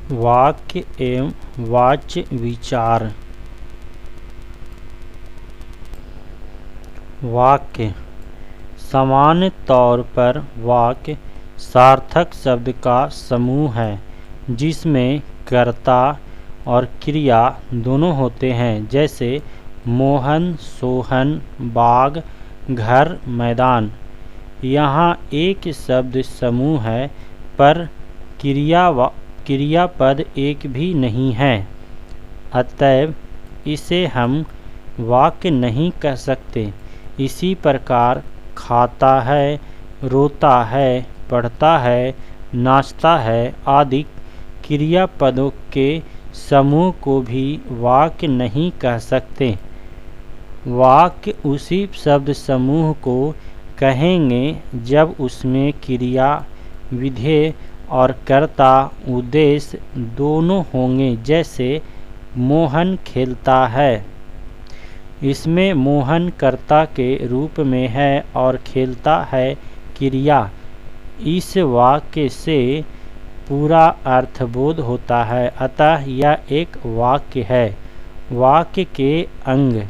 वाक्य एवं वाच्य विचार। वाक्य सामान्य तौर पर वाक्य सार्थक शब्द का समूह है जिसमें कर्ता और क्रिया दोनों होते हैं, जैसे मोहन, सोहन, बाग, घर, मैदान। यहाँ एक शब्द समूह है पर क्रियापद एक भी नहीं है, अतएव इसे हम वाक्य नहीं कह सकते। इसी प्रकार खाता है, रोता है, पढ़ता है, नाचता है आदि क्रियापदों के समूह को भी वाक्य नहीं कह सकते। वाक्य उसी शब्द समूह को कहेंगे जब उसमें क्रिया, विधेय और कर्ता, उद्देश्य दोनों होंगे। जैसे मोहन खेलता है, इसमें मोहन कर्ता के रूप में है और खेलता है क्रिया। इस वाक्य से पूरा अर्थबोध होता है, अतः यह एक वाक्य है। वाक्य के अंग।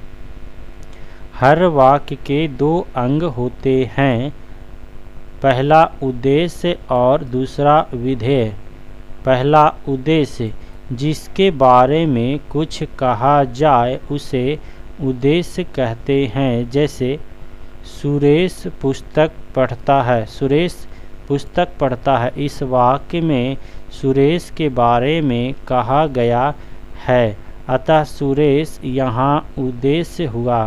हर वाक्य के दो अंग होते हैं, पहला उद्देश्य और दूसरा विधेय। पहला उद्देश्य, जिसके बारे में कुछ कहा जाए उसे उद्देश्य कहते हैं। जैसे सुरेश पुस्तक पढ़ता है। सुरेश पुस्तक पढ़ता है, इस वाक्य में सुरेश के बारे में कहा गया है, अतः सुरेश यहाँ उद्देश्य हुआ।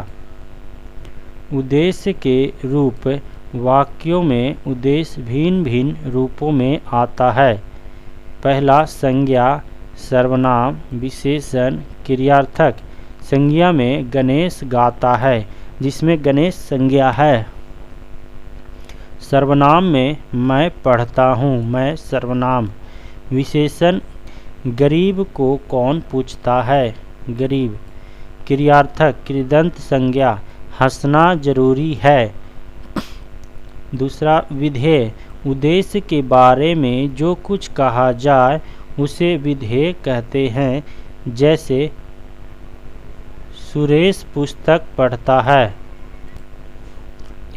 उद्देश्य के रूप। वाक्यों में उद्देश्य भिन्न भिन्न रूपों में आता है। पहला संज्ञा, सर्वनाम, विशेषण, क्रियार्थक। संज्ञा में गणेश गाता है, जिसमें गणेश संज्ञा है। सर्वनाम में मैं पढ़ता हूँ, मैं सर्वनाम। विशेषण, गरीब को कौन पूछता है, गरीब। क्रियार्थक, कृदंत संज्ञा, हंसना जरूरी है। दूसरा विधेय, उद्देश्य के बारे में जो कुछ कहा जाए उसे विधेय कहते हैं। जैसे सुरेश पुस्तक पढ़ता है।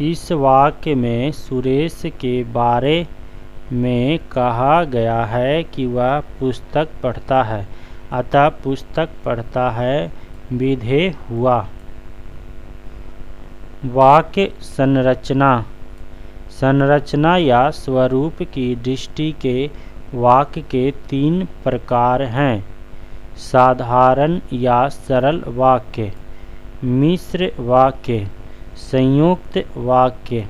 इस वाक्य में सुरेश के बारे में कहा गया है कि वह पुस्तक पढ़ता है, अतः पुस्तक पढ़ता है विधेय हुआ। वाक्य संरचना। संरचना या स्वरूप की दृष्टि के वाक्य के तीन प्रकार हैं: साधारण या सरल वाक्य, मिश्र वाक्य, संयुक्त वाक्य।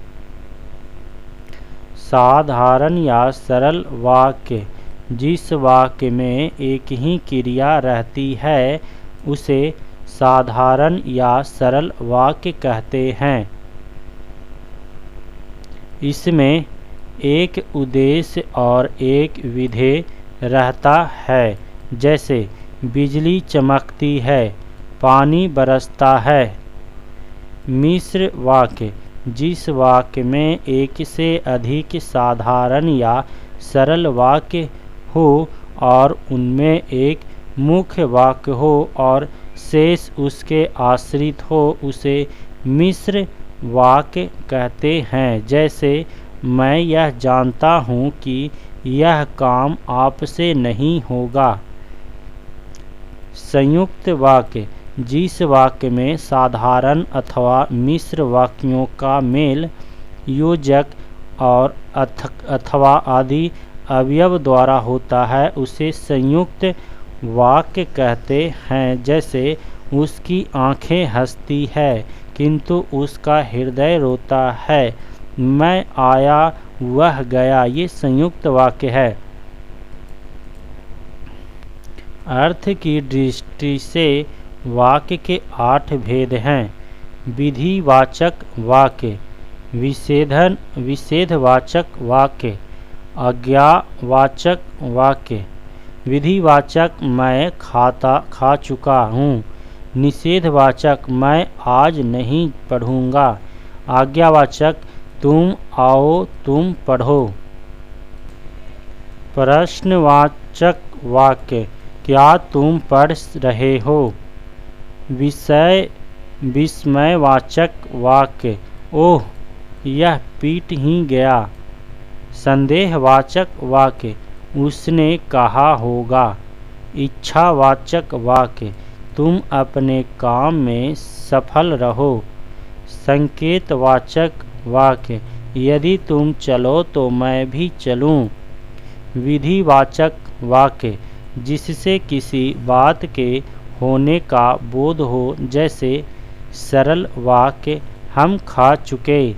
साधारण या सरल वाक्य, जिस वाक्य में एक ही क्रिया रहती है उसे साधारण या सरल वाक्य कहते हैं। इसमें एक उद्देश्य और एक विधेय रहता है। जैसे बिजली चमकती है, पानी बरसता है। मिश्र वाक्य, जिस वाक्य में एक से अधिक साधारण या सरल वाक्य हो और उनमें एक मुख्य वाक्य हो और शेष उसके आश्रित हो, उसे मिश्र वाक्य कहते हैं। जैसे मैं यह जानता हूँ कि यह काम आपसे नहीं होगा। संयुक्त वाक्य, जिस वाक्य में साधारण अथवा मिश्र वाक्यों का मेल योजक और अथवा आदि अवयव द्वारा होता है, उसे संयुक्त वाक्य कहते हैं। जैसे उसकी आँखें हंसती है किंतु उसका हृदय रोता है, मैं आया वह गया। ये संयुक्त वाक्य है। अर्थ की दृष्टि से वाक्य के 8 भेद हैं: विधिवाचक वाक्य, विशेषवाचक वाक्य, आज्ञावाचक वाक्य। विधिवाचक, मैं खा चुका हूँ। निषेधवाचक, मैं आज नहीं पढ़ूँगा। आज्ञावाचक, तुम आओ तुम पढ़ो। प्रश्नवाचक वाक्य क्या तुम पढ़ रहे हो? विषय विस्मयवाचक वाक्य ओह यह पीट ही गया। संदेहवाचक वाक्य उसने कहा होगा। इच्छावाचक वाक्य तुम अपने काम में सफल रहो। संकेतवाचक वाक्य यदि तुम चलो तो मैं भी चलूं। विधिवाचक वाक्य जिससे किसी बात के होने का बोध हो, जैसे सरल वाक्य हम खा चुके।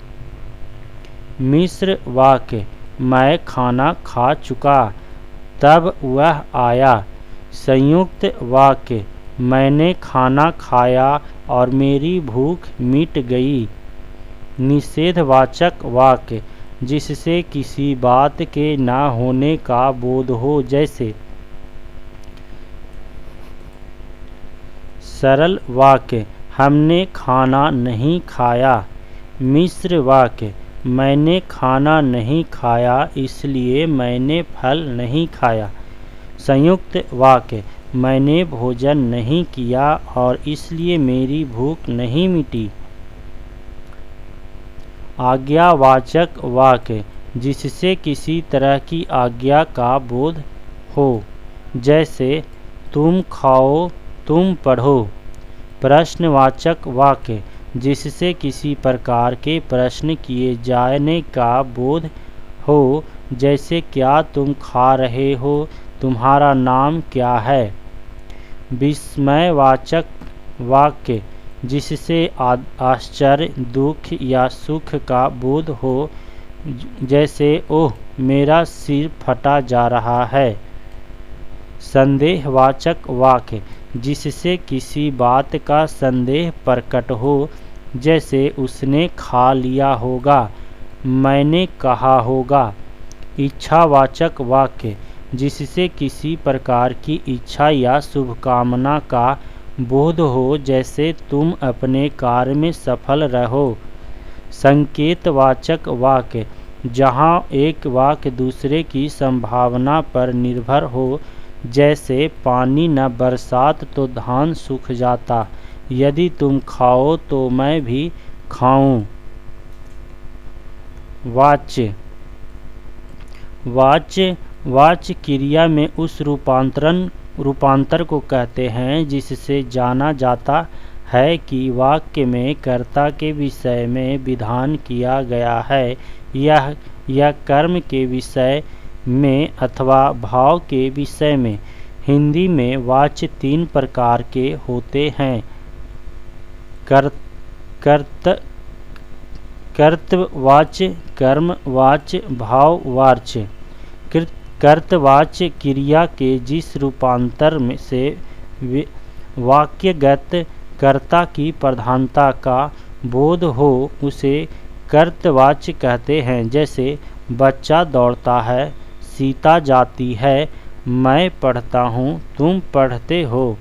मिश्र वाक्य मैं खाना खा चुका, तब वह आया। संयुक्त वाक्य मैंने खाना खाया और मेरी भूख मिट गई। निषेधवाचक वाक्य जिससे किसी बात के न होने का बोध हो, जैसे सरल वाक्य हमने खाना नहीं खाया। मिश्र वाक्य मैंने खाना नहीं खाया इसलिए मैंने फल नहीं खाया। संयुक्त वाक्य मैंने भोजन नहीं किया और इसलिए मेरी भूख नहीं मिटी। आज्ञावाचक वाक्य जिससे किसी तरह की आज्ञा का बोध हो, जैसे तुम खाओ, तुम पढ़ो। प्रश्नवाचक वाक्य जिससे किसी प्रकार के प्रश्न किए जाने का बोध हो, जैसे क्या तुम खा रहे हो, तुम्हारा नाम क्या है। विस्मयवाचक वाक्य जिससे आश्चर्य, दुख या सुख का बोध हो, जैसे ओह मेरा सिर फटा जा रहा है। संदेहवाचक वाक्य जिससे किसी बात का संदेह प्रकट हो, जैसे उसने खा लिया होगा, मैंने कहा होगा। इच्छावाचक वाक्य जिससे किसी प्रकार की इच्छा या शुभकामना का बोध हो, जैसे तुम अपने कार्य में सफल रहो। संकेतवाचक वाक्य जहाँ एक वाक्य दूसरे की संभावना पर निर्भर हो, जैसे पानी न बरसात तो धान सूख जाता, यदि तुम खाओ तो मैं भी खाऊं। वाच्य वाच्य वाच्य क्रिया में उस रूपांतर को कहते हैं जिससे जाना जाता है कि वाक्य में कर्ता के विषय में विधान किया गया है, यह कर्म के विषय में अथवा भाव के विषय में। हिंदी में वाच्य 3 प्रकार के होते हैं। कर्तवाच्य, कर्मवाच्य, भाववाच्य। कर्तवाच्य क्रिया के जिस रूपांतर में से वाक्यगत कर्ता की प्रधानता का बोध हो, उसे कर्तवाच्य कहते हैं। जैसे बच्चा दौड़ता है, सीता जाती है, मैं पढ़ता हूँ, तुम पढ़ते हो।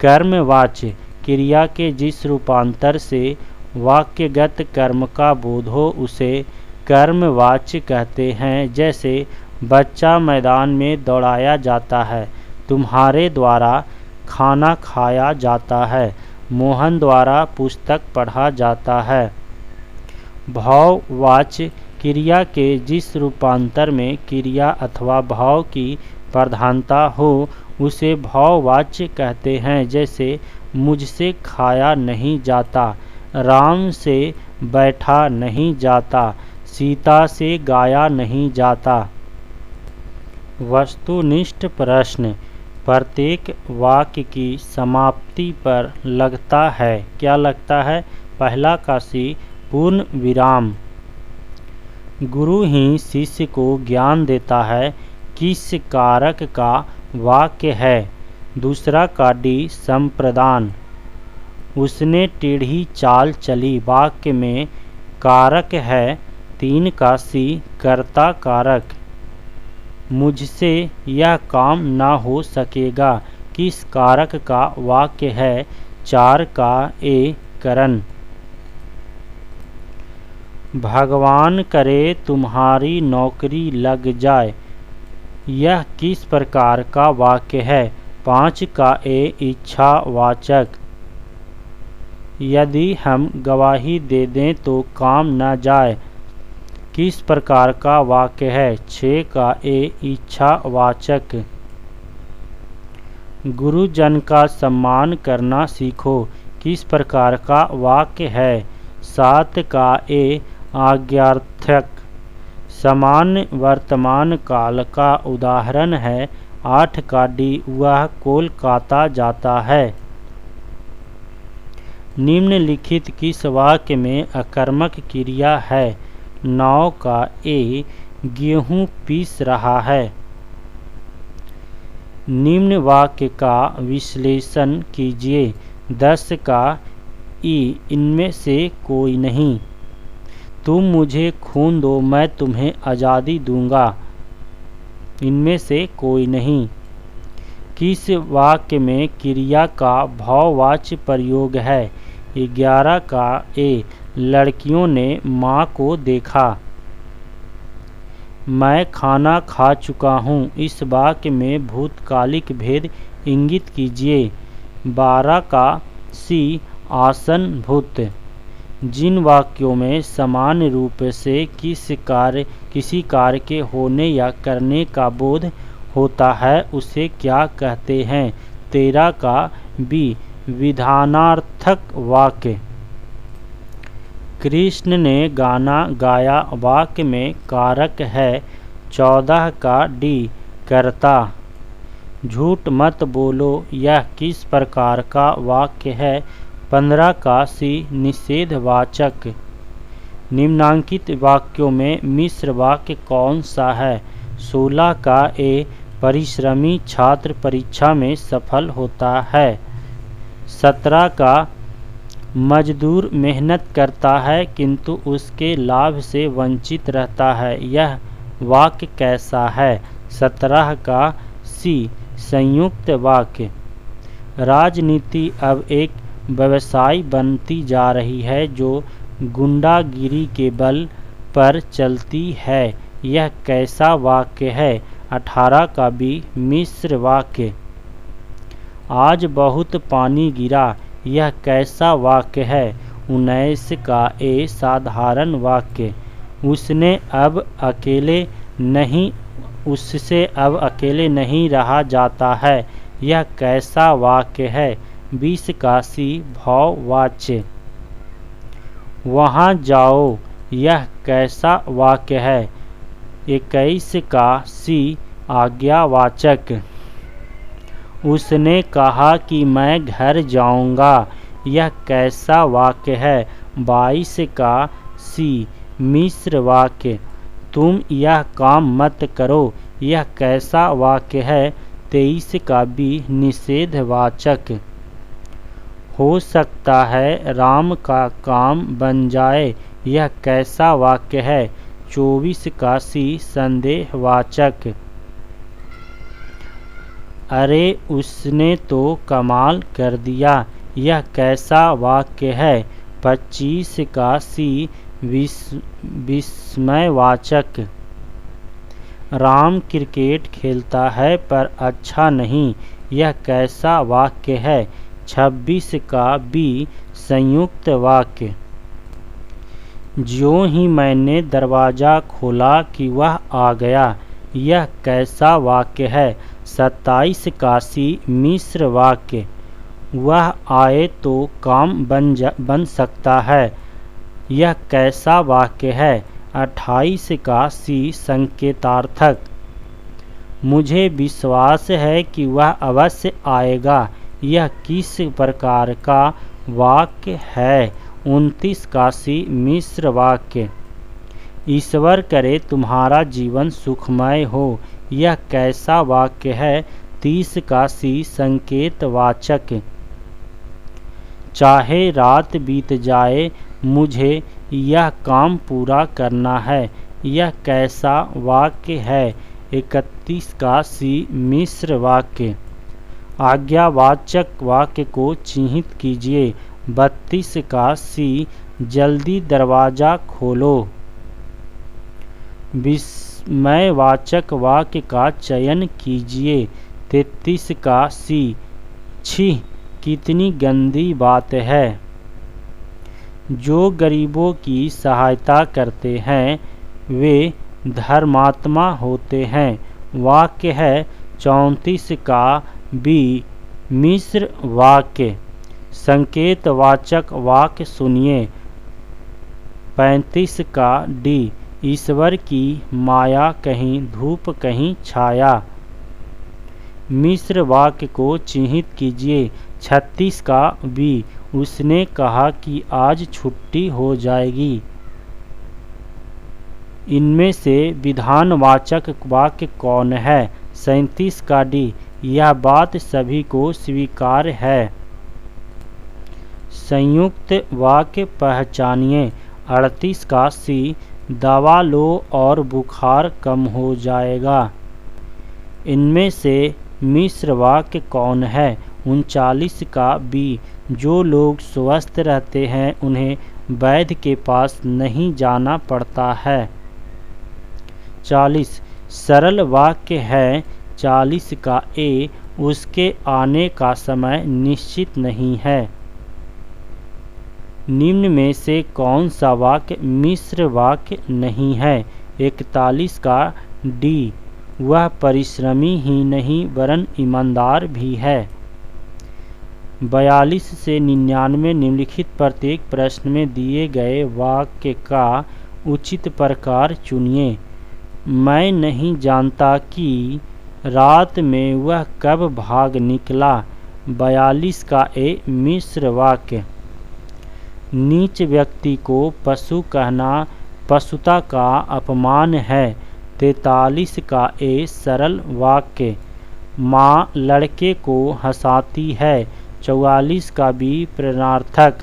कर्मवाच्य क्रिया के जिस रूपांतर से वाक्यगत कर्म का बोध हो, उसे कर्मवाच्य कहते हैं। जैसे बच्चा मैदान में दौड़ाया जाता है, तुम्हारे द्वारा खाना खाया जाता है, मोहन द्वारा पुस्तक पढ़ा जाता है। भाववाच्य क्रिया के जिस रूपांतर में क्रिया अथवा भाव की प्रधानता हो, उसे भाववाच्य कहते हैं। जैसे मुझसे खाया नहीं जाता, राम से बैठा नहीं जाता, सीता से गाया नहीं जाता। वस्तुनिष्ठ प्रश्न प्रत्येक वाक्य की समाप्ति पर लगता है। क्या लगता है? पहला काशी पूर्ण विराम। गुरु ही शिष्य को ज्ञान देता है, किस कारक का वाक्य है। दूसरा काडी संप्रदान। उसने टेढ़ी चाल चली, वाक्य में कारक है 3 काशी कर्ता कारक। मुझसे यह काम ना हो सकेगा, किस कारक का वाक्य है। 4 का ए करण। भगवान करे तुम्हारी नौकरी लग जाए, यह किस प्रकार का वाक्य है? 5 का ए इच्छावाचक। यदि हम गवाही दे दें तो काम न जाए, किस प्रकार का वाक्य है? 6 का ए इच्छावाचक। गुरुजन का सम्मान करना सीखो, किस प्रकार का वाक्य है? 7 का ए आज्ञार्थक। सामान्य वर्तमान काल का उदाहरण है। 8 का डी वह कोलकाता जाता है। निम्नलिखित किस वाक्य में अकर्मक क्रिया है? 9 का ए गेहूं पीस रहा है। निम्न वाक्य का विश्लेषण कीजिए। 10 का ई इनमें से कोई नहीं। तुम मुझे खून दो, मैं तुम्हें आज़ादी दूंगा। इनमें से कोई नहीं। किस वाक्य में क्रिया का भाववाच्य प्रयोग है? 11 का ए लड़कियों ने माँ को देखा। मैं खाना खा चुका हूँ। इस वाक्य में भूतकालिक भेद इंगित कीजिए। 12 का सी आसन भूत। जिन वाक्यों में समान रूप से किसी कार्य के होने या करने का बोध होता है उसे क्या कहते हैं? 13 का बी विधानार्थक वाक्य। कृष्ण ने गाना गाया वाक्य में कारक है। 14 का डी कर्ता। झूठ मत बोलो, यह किस प्रकार का वाक्य है? 15 का सी निषेधवाचक। निम्नांकित वाक्यों में मिश्र वाक्य कौन सा है? 16 का ए परिश्रमी छात्र परीक्षा में सफल होता है। 17 का मजदूर मेहनत करता है किंतु उसके लाभ से वंचित रहता है। यह वाक्य कैसा है? 17 का सी संयुक्त वाक्य। राजनीति अब एक व्यवसाय बनती जा रही है जो गुंडागिरी के बल पर चलती है। यह कैसा वाक्य है? 18 का बी मिश्र वाक्य। आज बहुत पानी गिरा, यह कैसा वाक्य है? 19 का ए साधारण वाक्य। उससे अब अकेले नहीं रहा जाता है। यह कैसा वाक्य है? 20 का सी भाववाच्य। वहाँ जाओ, यह कैसा वाक्य है? 21 का सी आज्ञावाचक। उसने कहा कि मैं घर जाऊंगा, यह कैसा वाक्य है? 22 का सी मिश्र वाक्य। तुम यह काम मत करो, यह कैसा वाक्य है? 23 का बी निषेधवाचक। हो सकता है राम का काम बन जाए, यह कैसा वाक्य है? 24 का सी संदेहवाचक। अरे उसने तो कमाल कर दिया, यह कैसा वाक्य है? 25 का सी विस्मयवाचक। राम क्रिकेट खेलता है पर अच्छा नहीं, यह कैसा वाक्य है? 26 का बी संयुक्त वाक्य। ज्यों ही मैंने दरवाज़ा खोला कि वह आ गया, यह कैसा वाक्य है? 27 का सी मिश्र वाक्य। वह आए तो काम बन सकता है, यह कैसा वाक्य है? 28 का सी संकेतार्थक। मुझे विश्वास है कि वह अवश्य आएगा, यह किस प्रकार का वाक्य है? 29 का सी मिश्र वाक्य। ईश्वर करे तुम्हारा जीवन सुखमय हो, यह कैसा वाक्य है? 30 का सी संकेतवाचक। चाहे रात बीत जाए, मुझे यह काम पूरा करना है, यह कैसा वाक्य है? 31 का सी मिश्र वाक्य। आज्ञावाचक वाक्य को चिह्नित कीजिए। 32 का सी जल्दी दरवाज़ा खोलो। मैं वाचक वाक्य का चयन कीजिए। 33 का सी, छी कितनी गंदी बात है। जो गरीबों की सहायता करते हैं वे धर्मात्मा होते हैं। वाक्य है 34 का बी, मिश्र वाक्य। संकेतवाचक वाक्य सुनिए। 35 का डी, ईश्वर की माया कहीं धूप कहीं छाया। मिश्र वाक्य को चिह्नित कीजिए। 36 का बी, उसने कहा कि आज छुट्टी हो जाएगी। इनमें से विधानवाचक वाक्य कौन है? 37 का डी, यह बात सभी को स्वीकार है। संयुक्त वाक्य पहचानिए। 38 का सी, दवा लो और बुखार कम हो जाएगा। इनमें से मिश्र वाक्य कौन है? 39 का बी, जो लोग स्वस्थ रहते हैं उन्हें वैद्य के पास नहीं जाना पड़ता है। 40 सरल वाक्य है। 40 का ए, उसके आने का समय निश्चित नहीं है। निम्न में से कौन सा वाक्य मिश्र वाक्य नहीं है? 41 का डी, वह परिश्रमी ही नहीं वरन ईमानदार भी है। 42 से 99 निम्नलिखित प्रत्येक प्रश्न में दिए गए वाक्य का उचित प्रकार चुनिए। मैं नहीं जानता कि रात में वह कब भाग निकला। 42 का ए, मिश्र वाक्य। नीच व्यक्ति को पशु कहना पशुता का अपमान है। 43 का ए, सरल वाक्य। माँ लड़के को हंसाती है। 44 का बी, प्रेरणार्थक।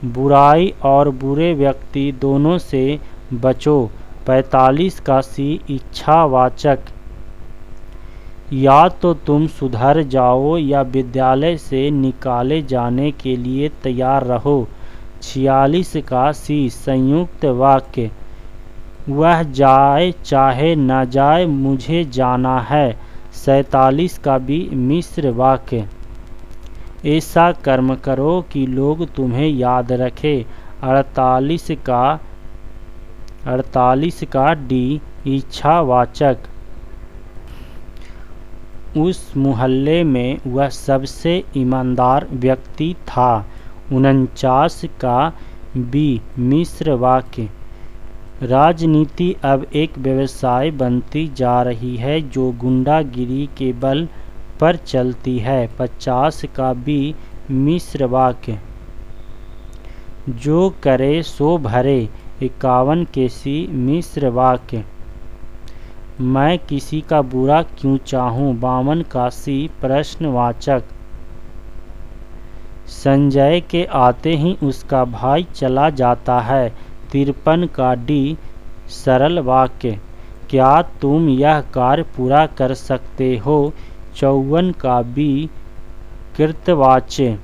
बुराई और बुरे व्यक्ति दोनों से बचो। 45 का सी, इच्छावाचक। या तो तुम सुधर जाओ या विद्यालय से निकाले जाने के लिए तैयार रहो। 46 का सी, संयुक्त वाक्य। वह जाए चाहे न जाए मुझे जाना है। 47 का बी, मिश्र वाक्य। ऐसा कर्म करो कि लोग तुम्हें याद रखें। 48 का डी, इच्छावाचक। उस मोहल्ले में वह सबसे ईमानदार व्यक्ति था। 49 का बी, मिश्र वाक्य। राजनीति अब एक व्यवसाय बनती जा रही है जो गुंडागिरी के बल पर चलती है। 50 का बी, मिश्र वाक्य। जो करे सो भरे। 51 के सी, मिश्र वाक्य। मैं किसी का बुरा क्यों चाहूं। 52 का सी, प्रश्नवाचक। संजय के आते ही उसका भाई चला जाता है। 53 का डी, सरल वाक्य। क्या तुम यह कार्य पूरा कर सकते हो। 54 का बी, कृतवाच्य।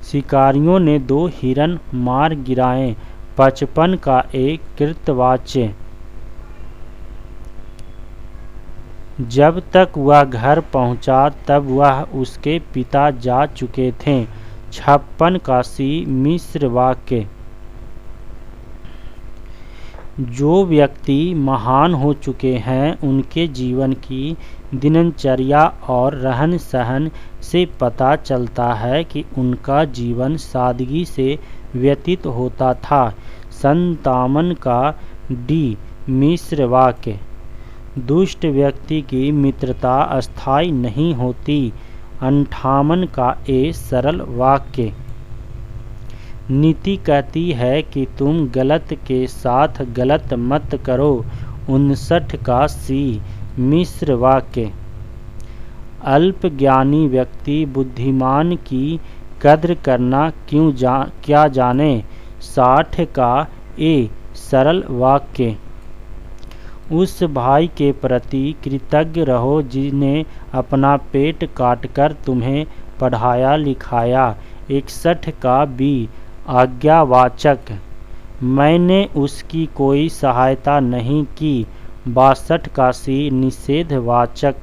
शिकारियों ने 2 हिरन मार गिराए। 55 का ए, कृतवाच्य। जब तक वह घर पहुंचा तब वह उसके पिता जा चुके थे। 56 का सी, मिश्र वाक्य। जो व्यक्ति महान हो चुके हैं उनके जीवन की दिनचर्या और रहन सहन से पता चलता है कि उनका जीवन सादगी से व्यतीत होता था। 57 का डी, मिश्र वाक्य। दुष्ट व्यक्ति की मित्रता अस्थायी नहीं होती। 58 का ए, सरल वाक्य। नीति कहती है कि तुम गलत के साथ गलत मत करो। 59 का सी, मिश्र वाक्य। अल्पज्ञानी व्यक्ति बुद्धिमान की कद्र करना क्या जाने। 60 का ए, सरल वाक्य। उस भाई के प्रति कृतज्ञ रहो जिसने अपना पेट काटकर तुम्हें पढ़ाया लिखाया। 61 का बी, आज्ञावाचक। मैंने उसकी कोई सहायता नहीं की। 62 का सी निषेधवाचक।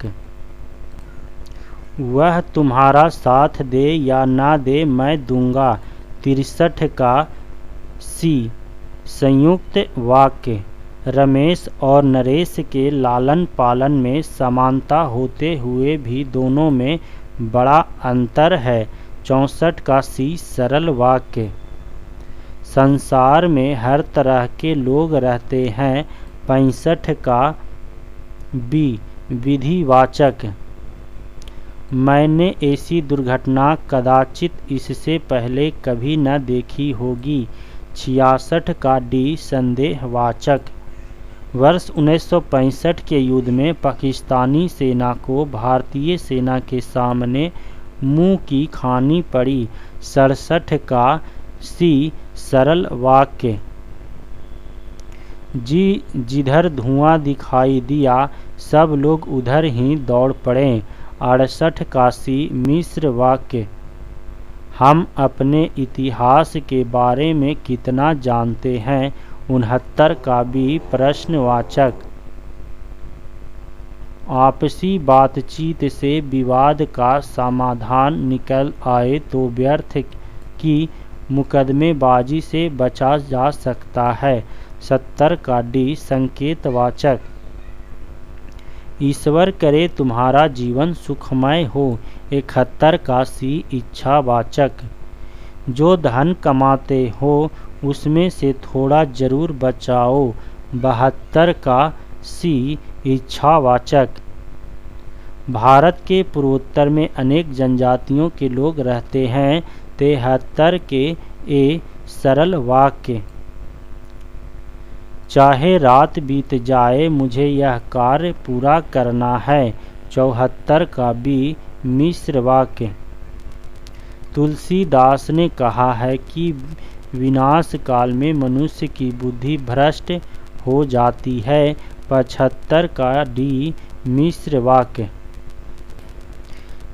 वह तुम्हारा साथ दे या ना दे मैं दूंगा। 63 का सी संयुक्त वाक्य। रमेश और नरेश के लालन पालन में समानता होते हुए भी दोनों में बड़ा अंतर है। 64 का सी सरल वाक्य। संसार में हर तरह के लोग रहते हैं। 65 का बी विधिवाचक। मैंने ऐसी दुर्घटना कदाचित इससे पहले कभी न देखी होगी। 66 का डी संदेहवाचक। वर्ष 1965 के युद्ध में पाकिस्तानी सेना को भारतीय सेना के सामने मुंह की खानी पड़ी। 67 का सी सरल वाक्य। जिधर धुआं दिखाई दिया सब लोग उधर ही दौड़ पड़े। 68 का सी मिश्र वाक्य। हम अपने इतिहास के बारे में कितना जानते हैं। 69 का बी प्रश्नवाचक। आपसी बातचीत से विवाद का समाधान निकल आए तो व्यर्थ की मुकदमेबाजी से बचा जा सकता है। 70 का डी संकेतवाचक। ईश्वर करे तुम्हारा जीवन सुखमय हो। 71 का सी इच्छावाचक। जो धन कमाते हो उसमें से थोड़ा जरूर बचाओ। 72 का सी इच्छावाचक। भारत के पूर्वोत्तर में अनेक जनजातियों के लोग रहते हैं। 73 के ए सरल वाक्य। चाहे रात बीत जाए मुझे यह कार्य पूरा करना है। 74 का बी मिश्र वाक्य। तुलसीदास ने कहा है कि विनाश काल में मनुष्य की बुद्धि भ्रष्ट हो जाती है। 75 का डी मिश्र वाक्य।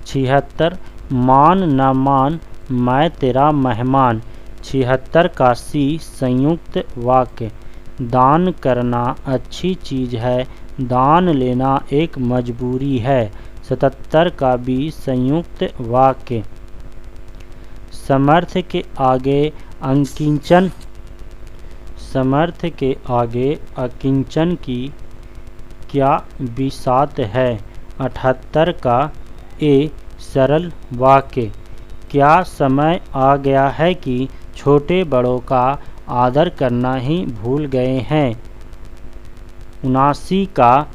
76 मान न मान मैं तेरा मेहमान। 76 का सी संयुक्त वाक्य। दान करना अच्छी चीज है, दान लेना एक मजबूरी है। 77 का बी संयुक्त वाक्य। समर्थ के आगे अकिंचन। समर्थ के आगे अकिंचन की क्या बिसात है। 78 का ए सरल वाक्य। क्या समय आ गया है कि छोटे बड़ों का आदर करना ही भूल गए हैं। 79 का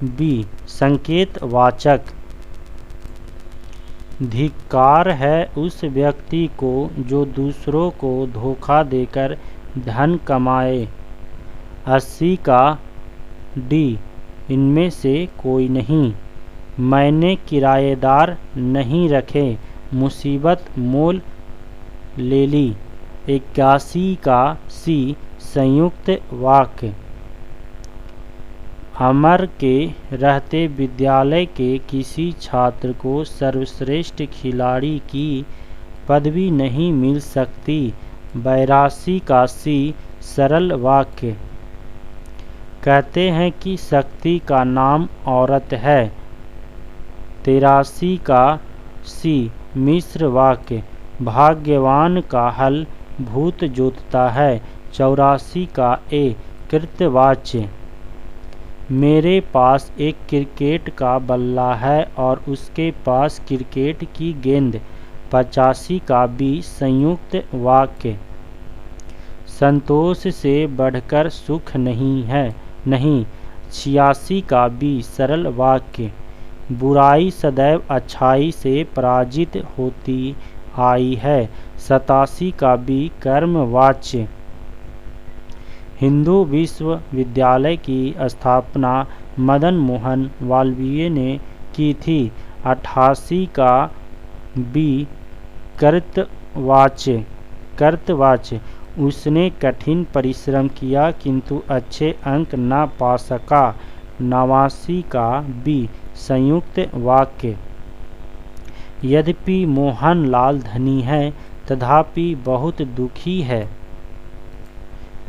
बी संकेतवाचक। धिक्कार है उस व्यक्ति को जो दूसरों को धोखा देकर धन कमाए। 80 का डी इनमें से कोई नहीं। मैंने किराएदार नहीं रखे, मुसीबत मोल ले ली। 81 का सी संयुक्त वाक्य। अमर के रहते विद्यालय के किसी छात्र को सर्वश्रेष्ठ खिलाड़ी की पदवी नहीं मिल सकती। 82 का सी सरल वाक्य। कहते हैं कि शक्ति का नाम औरत है। 83 का सी मिश्र वाक्य। भाग्यवान का हल भूत जोतता है। 84 का ए कृतवाच्य। मेरे पास एक क्रिकेट का बल्ला है और उसके पास क्रिकेट की गेंद। 85 का बी संयुक्त वाक्य। संतोष से बढ़कर सुख नहीं है, नहीं। 86 का बी सरल वाक्य। बुराई सदैव अच्छाई से पराजित होती आई है। 87 का बी कर्मवाच्य। हिंदू विश्वविद्यालय की स्थापना मदन मोहन मालवीय ने की थी। 88 का बी कर्तवाच्य। कर्तवाच्य। उसने कठिन परिश्रम किया किंतु अच्छे अंक न पा सका। 89 का बी संयुक्त वाक्य। यद्यपि मोहनलाल धनी है तथापि बहुत दुखी है।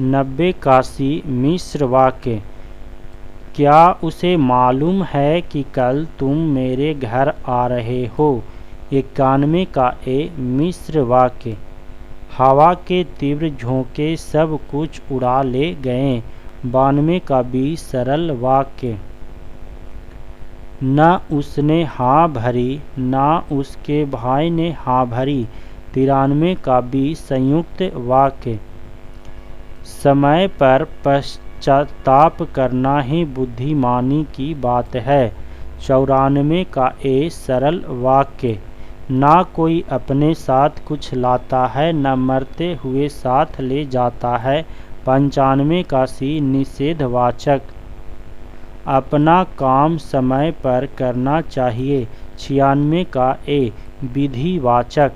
90 काशी मिस्र वाक्य। क्या उसे मालूम है कि कल तुम मेरे घर आ रहे हो? 91 का ए मिस्र वाक्य। हवा के तीव्र झोंके सब कुछ उड़ा ले गए। 92 का बी सरल वाक्य। न उसने हाँ भरी न उसके भाई ने हाँ भरी। 93 का बी संयुक्त वाक्य। समय पर पश्चाताप करना ही बुद्धिमानी की बात है। 94 का ए सरल वाक्य। ना कोई अपने साथ कुछ लाता है न मरते हुए साथ ले जाता है। 95 का सी निषेधवाचक। अपना काम समय पर करना चाहिए। 96 का ए विधिवाचक।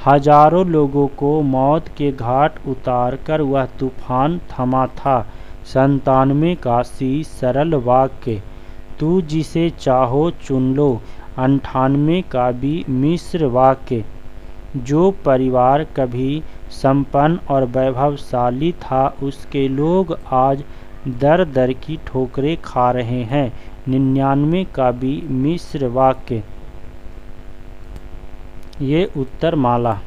हजारों लोगों को मौत के घाट उतार कर वह तूफान थमा था। 97 का सी सरल वाक्य। तू जिसे चाहो चुन लो। 98 का बी मिश्र वाक्य। जो परिवार कभी संपन्न और वैभवशाली था उसके लोग आज दर दर की ठोकरें खा रहे हैं। 99 का बी मिश्र वाक्य। ये उत्तर माला।